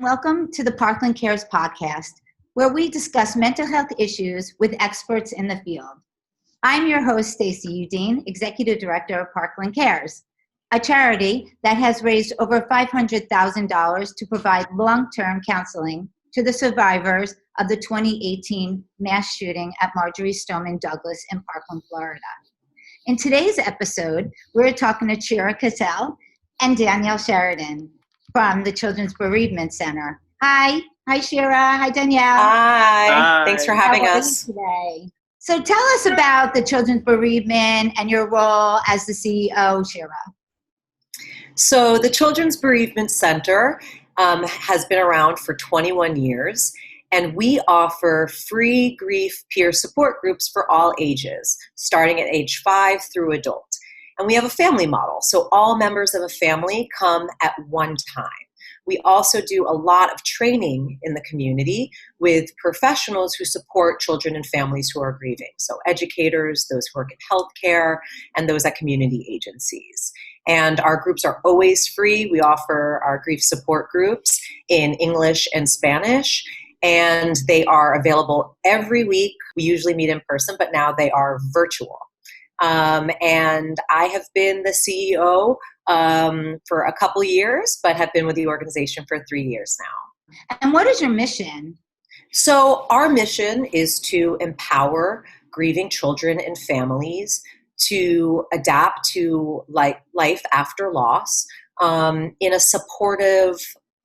Welcome to the Parkland Cares podcast, where we discuss mental health issues with experts in the field. I'm your host, Stacey, Udine, Executive Director of Parkland Cares, a charity that has raised over $500,000 to provide long-term counseling to the survivors of the 2018 mass shooting at Marjory Stoneman Douglas in Parkland, Florida. In today's episode, we're talking to Chira, Cassel and Danielle Sheridan from the Children's Bereavement Center. Hi Chira. Hi, Danielle. Hi. Thanks for having us today. So tell us about the Children's Bereavement and your role as the CEO, Chira. So the Children's Bereavement Center has been around for 21 years, and we offer free grief peer support groups for all ages, starting at age 5 through adult. And we have a family model, so all members of a family come at one time. We also do a lot of training in the community with professionals who support children and families who are grieving. So educators, those who work in healthcare, and those at community agencies. And our groups are always free. We offer our grief support groups in English and Spanish, and they are available every week. We usually meet in person, but now they are virtual. And I have been the CEO for a couple years, but have been with the organization for 3 years now. And what is your mission? So our mission is to empower grieving children and families to adapt to life after loss in a supportive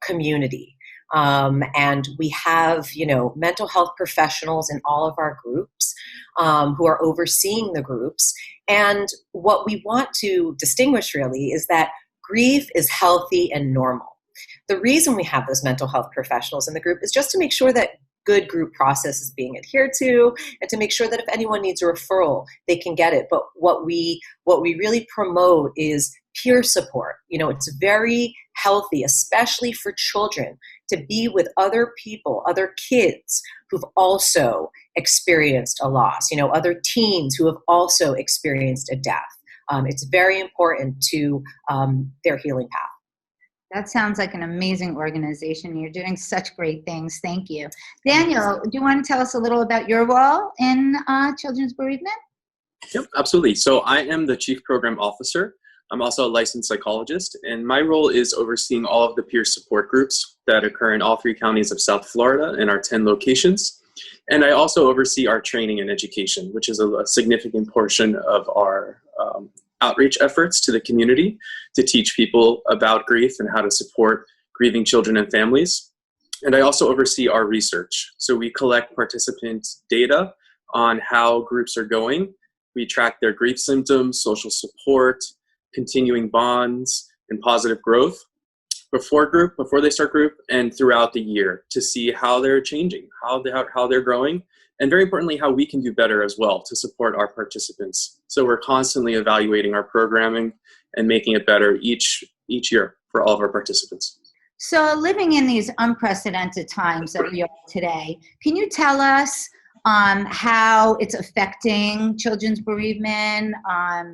community. And we have, mental health professionals in all of our groups who are overseeing the groups. And what we want to distinguish really is that grief is healthy and normal. The reason we have those mental health professionals in the group is just to make sure that good group process is being adhered to, and to make sure that if anyone needs a referral, they can get it. But what we really promote is peer support. It's very healthy, especially for children, to be with other people, other kids who've also experienced a loss, other teens who have also experienced a death. It's very important to their healing path. That sounds like an amazing organization. You're doing such great things. Thank you. Daniel, do you want to tell us a little about your role in Children's Bereavement? Yep, absolutely. So I am the Chief Program Officer. I'm also a licensed psychologist, and my role is overseeing all of the peer support groups that occur in all 3 counties of South Florida in our 10 locations. And I also oversee our training and education, which is a significant portion of our outreach efforts to the community to teach people about grief and how to support grieving children and families. And I also oversee our research. So we collect participant data on how groups are going. We track their grief symptoms, social support, continuing bonds, and positive growth before they start group, and throughout the year to see how they're changing, how they're growing, and very importantly, how we can do better as well to support our participants. So we're constantly evaluating our programming and making it better each year for all of our participants. So living in these unprecedented times that we are today, can you tell us how it's affecting children's bereavement,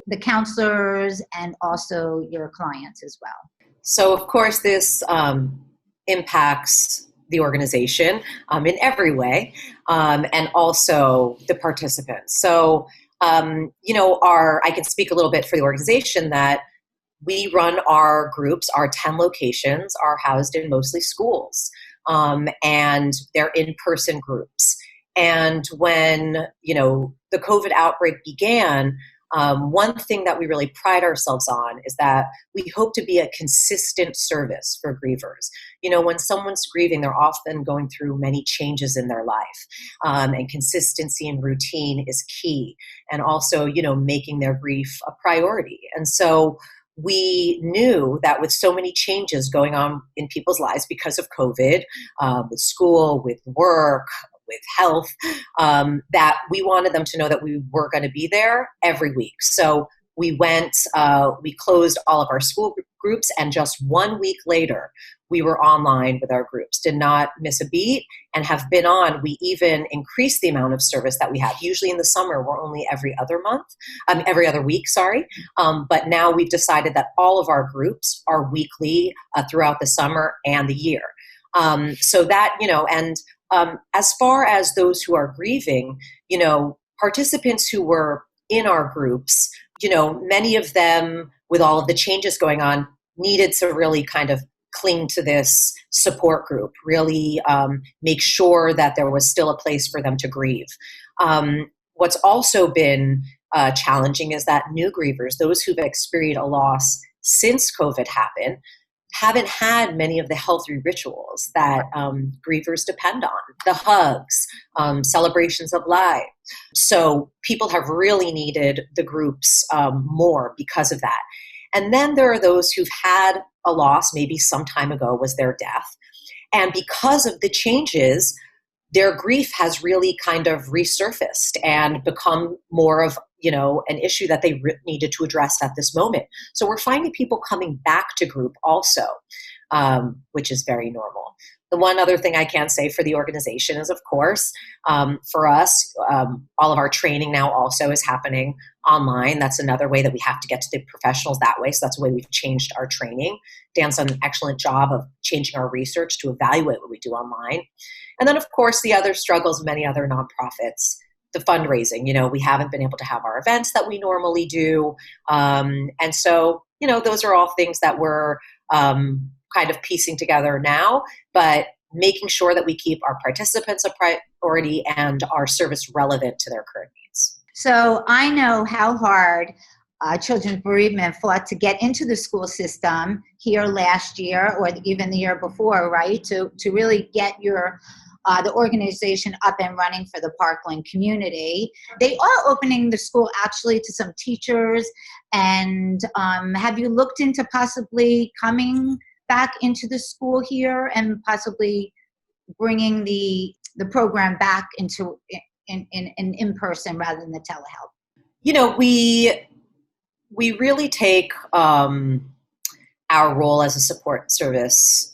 the counselors, and also your clients as well? So, of course, this impacts the organization in every way, and also the participants. So, I can speak a little bit for the organization that we run our groups. Our 10 locations are housed in mostly schools, and they're in-person groups. And when, the COVID outbreak began, one thing that we really pride ourselves on is that we hope to be a consistent service for grievers. When someone's grieving, they're often going through many changes in their life, and consistency and routine is key. And also, making their grief a priority. And so we knew that with so many changes going on in people's lives because of COVID, with school, with work, with health, that we wanted them to know that we were going to be there every week. So we closed all of our school groups, and just 1 week later, we were online with our groups, did not miss a beat, and have been on. We even increased the amount of service that we have. Usually in the summer, we're only every other week, but now we've decided that all of our groups are weekly throughout the summer and the year. So that, and as far as those who are grieving, participants who were in our groups, many of them, with all of the changes going on, needed to really kind of cling to this support group, really make sure that there was still a place for them to grieve. What's also been challenging is that new grievers, those who've experienced a loss since COVID happened, haven't had many of the healthy rituals that grievers depend on, the hugs, celebrations of life. So people have really needed the groups more because of that. And then there are those who've had a loss, maybe some time ago was their death. And because of the changes, their grief has really kind of resurfaced and become more of, an issue that they needed to address at this moment. So we're finding people coming back to group also, which is very normal. The one other thing I can say for the organization is, of course, for us, all of our training now also is happening online. That's another way that we have to get to the professionals that way. So that's the way we've changed our training. Dan's done an excellent job of changing our research to evaluate what we do online. And then, of course, the other struggles of many other nonprofits, the fundraising. We haven't been able to have our events that we normally do. And so, those are all things that we're kind of piecing together now, but making sure that we keep our participants a priority and our service relevant to their current needs. So I know how hard Children's Bereavement fought to get into the school system here last year or even the year before, right? To really get the organization up and running for the Parkland community. They are opening the school actually to some teachers. And have you looked into possibly coming back into the school here and possibly bringing the program back into in person rather than the telehealth? We really take our role as a support service,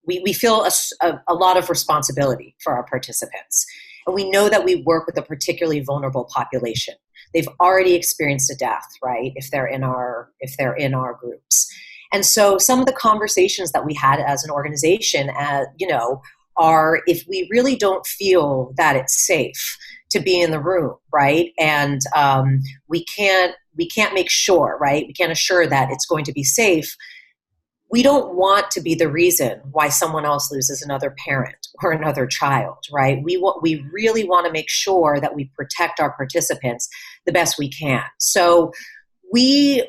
we feel a lot of responsibility for our participants. And we know that we work with a particularly vulnerable population. They've already experienced a death, right? If they're in our groups. And so some of the conversations that we had as an organization, are if we really don't feel that it's safe to be in the room, right? And we can't make sure, right? We can't assure that it's going to be safe. We don't want to be the reason why someone else loses another parent or another child, right? We really want to make sure that we protect our participants the best we can. So we've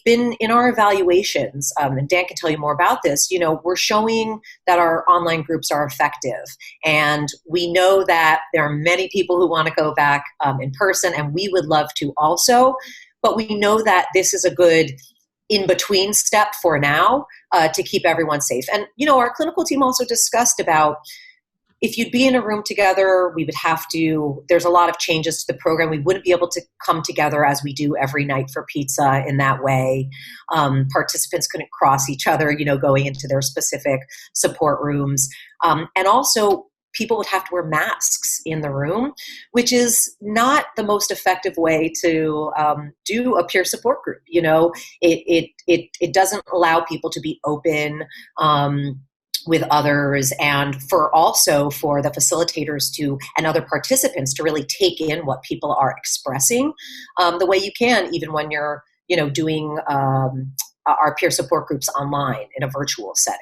been in our evaluations, and Dan can tell you more about this, we're showing that our online groups are effective. And we know that there are many people who want to go back in person, and we would love to also, but we know that this is a good in-between step for now to keep everyone safe. And, our clinical team also discussed about if you'd be in a room together, we would have to, there's a lot of changes to the program. We wouldn't be able to come together as we do every night for pizza in that way. Participants couldn't cross each other, going into their specific support rooms. And also, people would have to wear masks in the room, which is not the most effective way to do a peer support group. It doesn't allow people to be open with others, and for the facilitators and other participants to really take in what people are expressing the way you can, even when you're doing our peer support groups online in a virtual setting.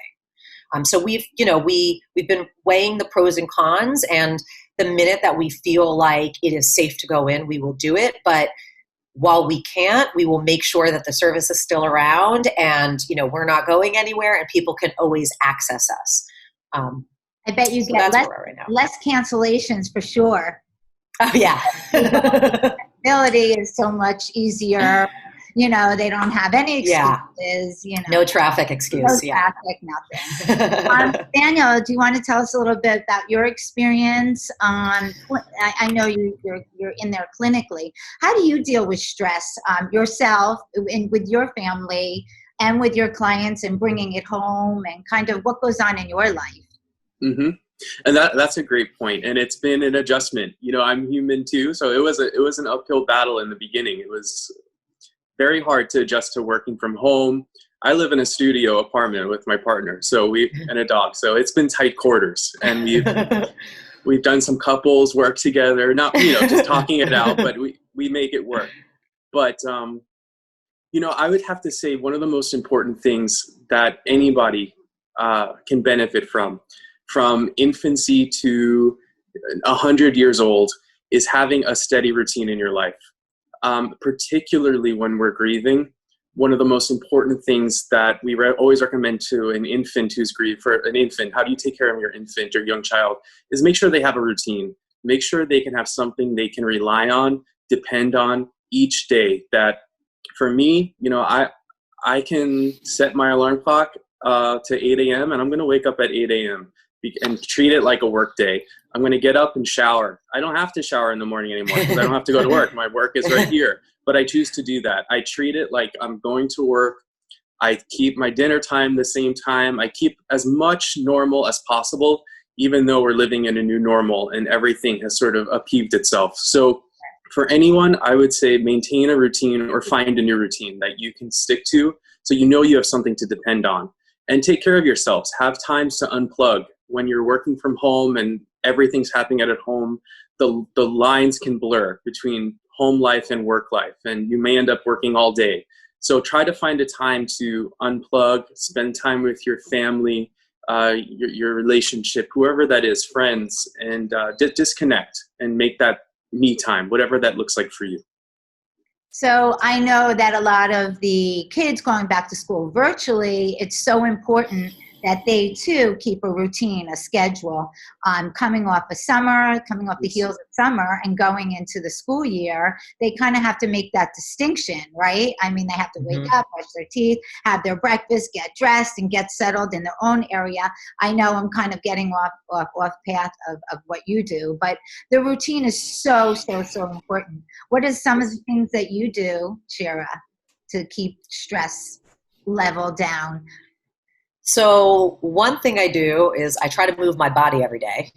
So we've been weighing the pros and cons, and the minute that we feel like it is safe to go in, we will do it. But while we can't, we will make sure that the service is still around, and we're not going anywhere, and people can always access us. I bet you get less cancellations for sure. Oh yeah, ability is so much easier. They don't have any excuses. No traffic excuse. No traffic, nothing. Daniel, do you want to tell us a little bit about your experience? I know you're in there clinically. How do you deal with stress yourself and with your family and with your clients and bringing it home and kind of what goes on in your life? Mm-hmm. And that's a great point. And it's been an adjustment. I'm human too, so it was an uphill battle in the beginning. It was very hard to adjust to working from home. I live in a studio apartment with my partner, and a dog. So it's been tight quarters, and we've done some couples work together, not, just talking it out, but we make it work. But, I would have to say one of the most important things that anybody can benefit from infancy to 100 years old, is having a steady routine in your life. Particularly when we're grieving, one of the most important things that we always recommend to an infant who's grieving, for an infant, how do you take care of your infant or young child, is make sure they have a routine. Make sure they can have something they can rely on, depend on each day. That for me, I can set my alarm clock to 8 a.m. and I'm going to wake up at 8 a.m. and treat it like a work day. I'm going to get up and shower. I don't have to shower in the morning anymore because I don't have to go to work. My work is right here, but I choose to do that. I treat it like I'm going to work. I keep my dinner time the same time. I keep as much normal as possible, even though we're living in a new normal and everything has sort of upheaved itself. So for anyone, I would say maintain a routine or find a new routine that you can stick to, so you have something to depend on. And take care of yourselves. Have times to unplug. When you're working from home and everything's happening at home, the lines can blur between home life and work life, and you may end up working all day. So try to find a time to unplug, spend time with your family, your relationship, whoever that is, friends, and disconnect and make that me time, whatever that looks like for you. So I know that a lot of the kids going back to school virtually, it's so important that they too keep a routine, a schedule. Coming off the heels of summer and going into the school year, they kind of have to make that distinction, right? I mean, they have to wake up, brush their teeth, have their breakfast, get dressed, and get settled in their own area. I know I'm kind of getting off path of what you do, but the routine is so important. What are some of the things that you do, Chira, to keep stress level down? So one thing I do is I try to move my body every day.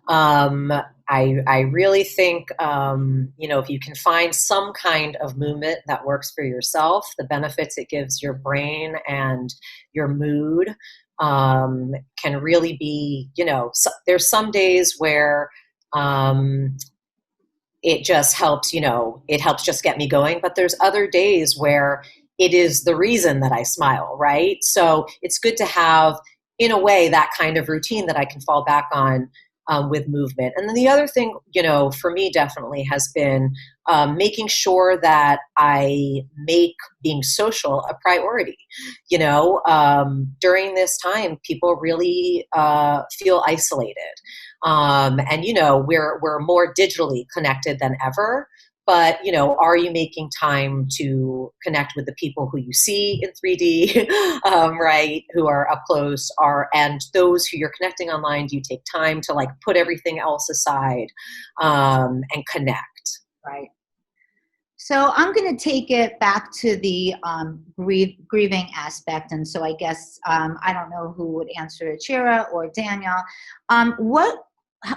I really think, if you can find some kind of movement that works for yourself, the benefits it gives your brain and your mood can really be, there's some days where it just helps, it helps just get me going. But there's other days where it is the reason that I smile, right? So it's good to have, in a way, that kind of routine that I can fall back on with movement. And then the other thing, for me definitely has been making sure that I make being social a priority. During this time, people really feel isolated. And, we're more digitally connected than ever. But, are you making time to connect with the people who you see in 3D, right, who are up close, and those who you're connecting online, do you take time to put everything else aside and connect? Right. So I'm going to take it back to the grieving aspect. And so I guess, I don't know who would answer it, Chira or Daniel. What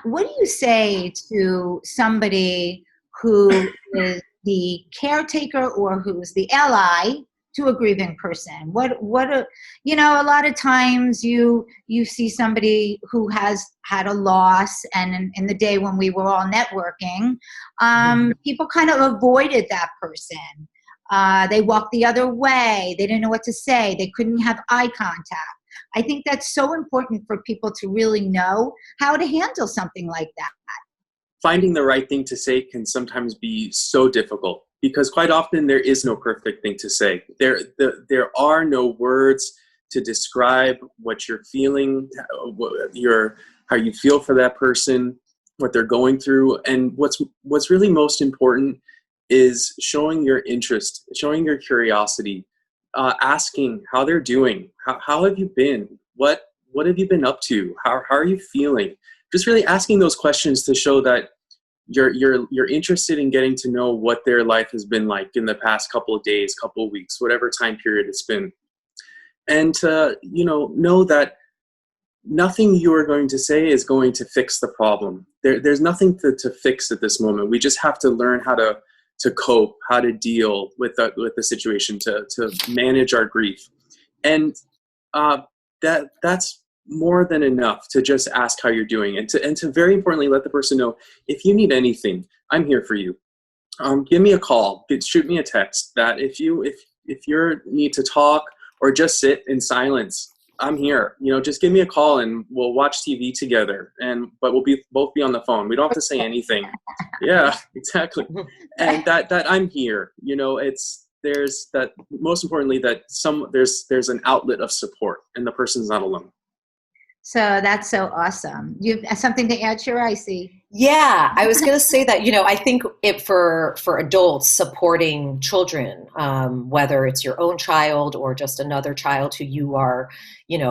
do you say to somebody who is the caretaker or who's the ally to a grieving person? A lot of times you see somebody who has had a loss, and in the day when we were all networking, people kind of avoided that person. They walked the other way. They didn't know what to say. They couldn't have eye contact. I think that's so important for people to really know how to handle something like that. Finding the right thing to say can sometimes be so difficult because quite often there is no perfect thing to say. There are no words to describe what you're feeling, how you feel for that person, what they're going through. And what's really most important is showing your interest, showing your curiosity, asking how they're doing. How have you been? What have you been up to? How are you feeling? Just really asking those questions to show that you're interested in getting to know what their life has been like in the past couple of days, couple of weeks, whatever time period it's been. And to, know that nothing you are going to say is going to fix the problem. There's nothing to fix at this moment. We just have to learn how to to cope, how to deal with the situation, to manage our grief. And that's more than enough to just ask how you're doing, and to very importantly let the person know, if you need anything, I'm here for you. Give me a call, shoot me a text. That if you need to talk or just sit in silence, I'm here. Just give me a call and we'll watch TV together. But we'll both be on the phone. We don't have to say anything. Yeah, exactly. And that I'm here. There's that. Most importantly, that there's an outlet of support, and the person's not alone. So that's so awesome. You have something to add, Chira? I see. Yeah, I was going to say that, I think for adults supporting children, whether it's your own child or just another child who you are,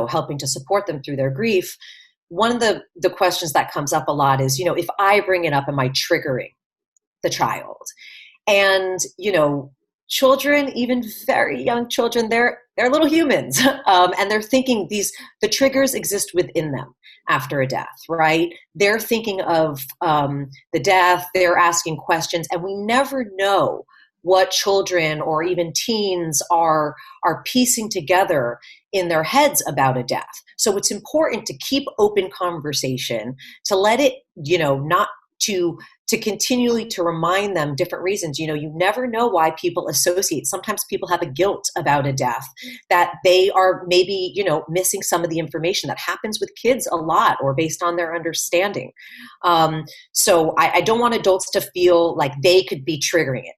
helping to support them through their grief, one of the questions that comes up a lot is, if I bring it up, am I triggering the child? And, children, even very young children, they're little humans, and they're thinking the triggers exist within them after a death, right? They're thinking of the death, they're asking questions, and we never know what children or even teens are piecing together in their heads about a death. So it's important to keep open conversation, to let it, not to continually to remind them different reasons. You never know why people associate. Sometimes people have a guilt about a death, that they are maybe, missing some of the information. That happens with kids a lot, or based on their understanding. So I don't want adults to feel like they could be triggering it.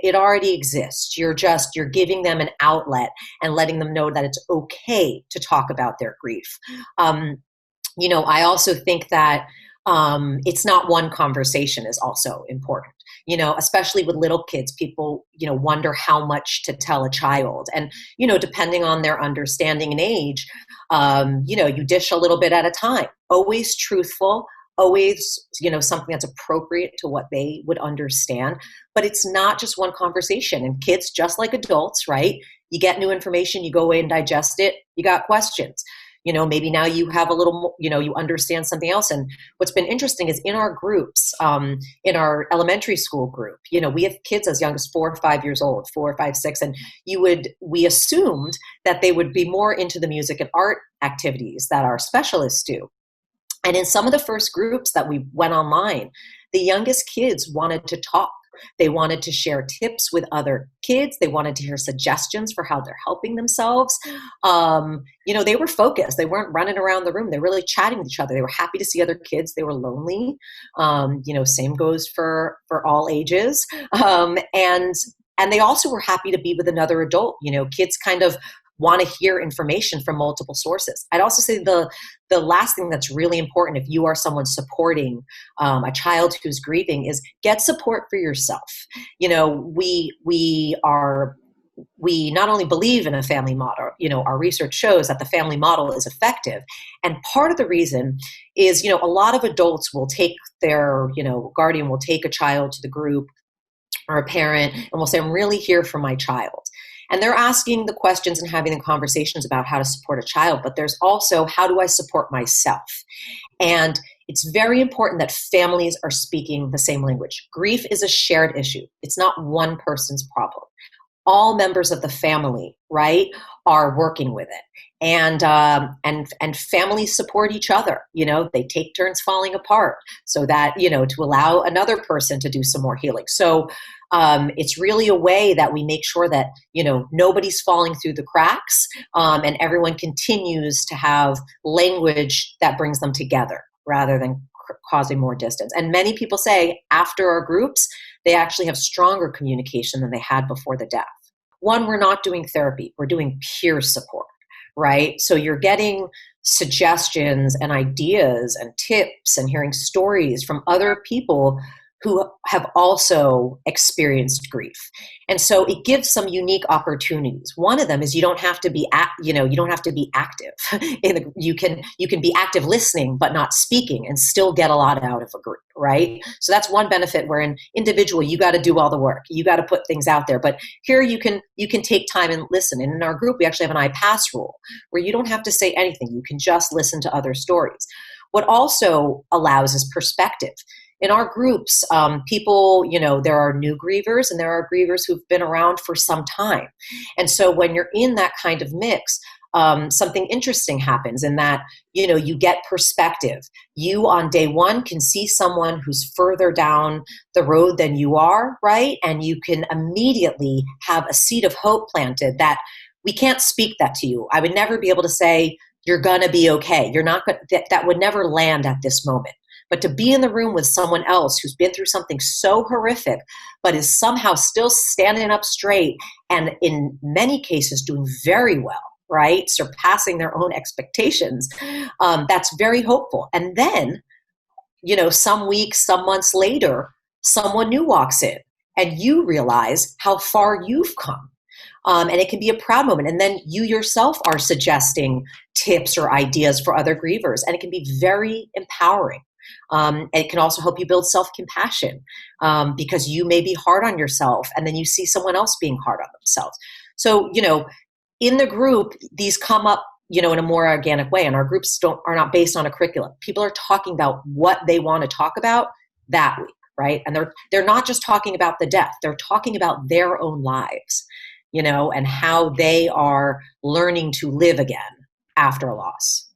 It already exists. You're giving them an outlet and letting them know that it's okay to talk about their grief. I also think that it's not one conversation is also important, especially with little kids. People, wonder how much to tell a child. And, depending on their understanding and age, you dish a little bit at a time. Always truthful, always, something that's appropriate to what they would understand. But it's not just one conversation. And kids, just like adults, right? You get new information, you go away and digest it, you got questions. Maybe now you have a little more, you understand something else. And what's been interesting is in our groups, in our elementary school group, we have kids as young as 4 or 5 years old, 4, 5, 6. And we assumed that they would be more into the music and art activities that our specialists do. And in some of the first groups that we went online, the youngest kids wanted to talk. They wanted to share tips with other kids. They wanted to hear suggestions for how they're helping themselves. They were focused. They weren't running around the room. They were really chatting with each other. They were happy to see other kids. They were lonely. Same goes for all ages. And they also were happy to be with another adult. Kids kind of want to hear information from multiple sources. I'd also say the last thing that's really important if you are someone supporting a child who's grieving is get support for yourself. We not only believe in a family model, our research shows that the family model is effective. And part of the reason is, a lot of adults will take their, guardian will take a child to the group or a parent and will say, I'm really here for my child. And they're asking the questions and having the conversations about how to support a child, but there's also, how do I support myself? And it's very important that families are speaking the same language. Grief is a shared issue. It's not one person's problem. All members of the family, right, are working with it. And families support each other. They take turns falling apart so that, to allow another person to do some more healing. So it's really a way that we make sure that, nobody's falling through the cracks, and everyone continues to have language that brings them together rather than causing more distance. And many people say after our groups, they actually have stronger communication than they had before the death. One, we're not doing therapy. We're doing peer support, right? So you're getting suggestions and ideas and tips and hearing stories from other people who have also experienced grief. And so it gives some unique opportunities. One of them is you don't have to be active. You can be active listening but not speaking and still get a lot out of a group, right? So that's one benefit, where in individual you got to do all the work. You got to put things out there. But here you can take time and listen. And in our group we actually have an I pass rule where you don't have to say anything. You can just listen to other stories. What also allows is perspective. in our groups, people, there are new grievers and there are grievers who've been around for some time. And so when you're in that kind of mix, something interesting happens in that, you get perspective. You on day one can see someone who's further down the road than you are, right? And you can immediately have a seed of hope planted that we can't speak that to you. I would never be able to say, you're going to be okay. You're not going that would never land at this moment. But to be in the room with someone else who's been through something so horrific, but is somehow still standing up straight and in many cases doing very well, right? Surpassing their own expectations. That's very hopeful. And then, some weeks, some months later, someone new walks in and you realize how far you've come. And it can be a proud moment. And then you yourself are suggesting tips or ideas for other grievers. And it can be very empowering. And it can also help you build self-compassion because you may be hard on yourself and then you see someone else being hard on themselves. So, in the group, these come up, in a more organic way. And our groups are not based on a curriculum. People are talking about what they want to talk about that week, right? And they're not just talking about the death. They're talking about their own lives, and how they are learning to live again after a loss.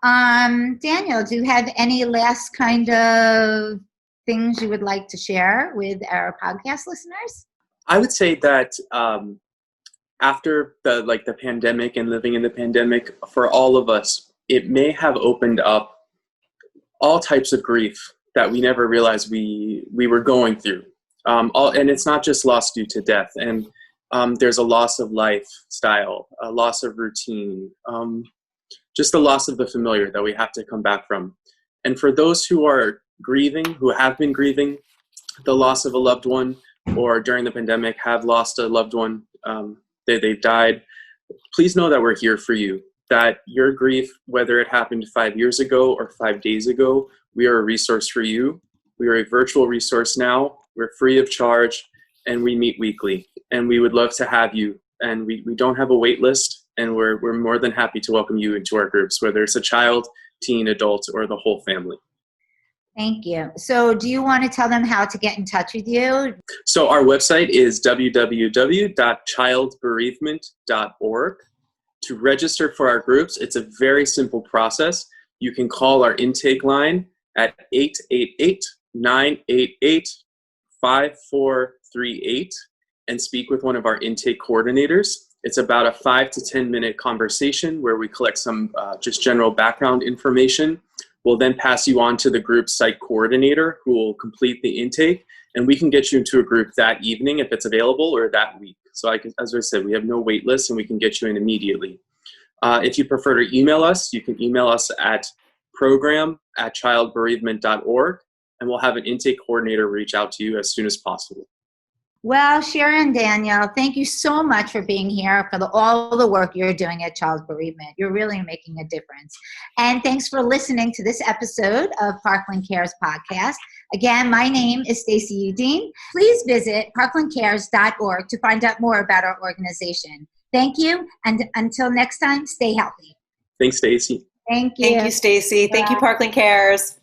Daniel, do you have any last kind of things you would like to share with our podcast listeners? I would say that after the pandemic and living in the pandemic, for all of us, it may have opened up all types of grief that we never realized we were going through. And it's not just loss due to death. And there's a loss of lifestyle, a loss of routine, just the loss of the familiar that we have to come back from. And for those who are grieving, who have been grieving the loss of a loved one, or during the pandemic have lost a loved one, they've died, please know that we're here for you, that your grief, whether it happened 5 years ago or 5 days ago, we are a resource for you. We are a virtual resource now. We're free of charge, and we meet weekly. And we would love to have you. And we don't have a wait list, and we're more than happy to welcome you into our groups, whether it's a child, teen, adult, or the whole family. Thank you. So do you want to tell them how to get in touch with you? So our website is www.childbereavement.org. To register for our groups, it's a very simple process. You can call our intake line at 888-988-5438 and speak with one of our intake coordinators. It's about a 5 to 10 minute conversation where we collect some just general background information. We'll then pass you on to the group site coordinator who will complete the intake, and we can get you into a group that evening if it's available, or that week. So as I said, we have no wait list and we can get you in immediately. If you prefer to email us, you can email us at program@childbereavement.org, and we'll have an intake coordinator reach out to you as soon as possible. Well, Chira and Daniel, thank you so much for being here, for all the work you're doing at Child Bereavement. You're really making a difference. And thanks for listening to this episode of Parkland Cares podcast. Again, my name is Stacey Udine. Please visit ParklandCares.org to find out more about our organization. Thank you, and until next time, stay healthy. Thanks, Stacey. Thank you. Thank you, Stacey. Thank you, Parkland Cares.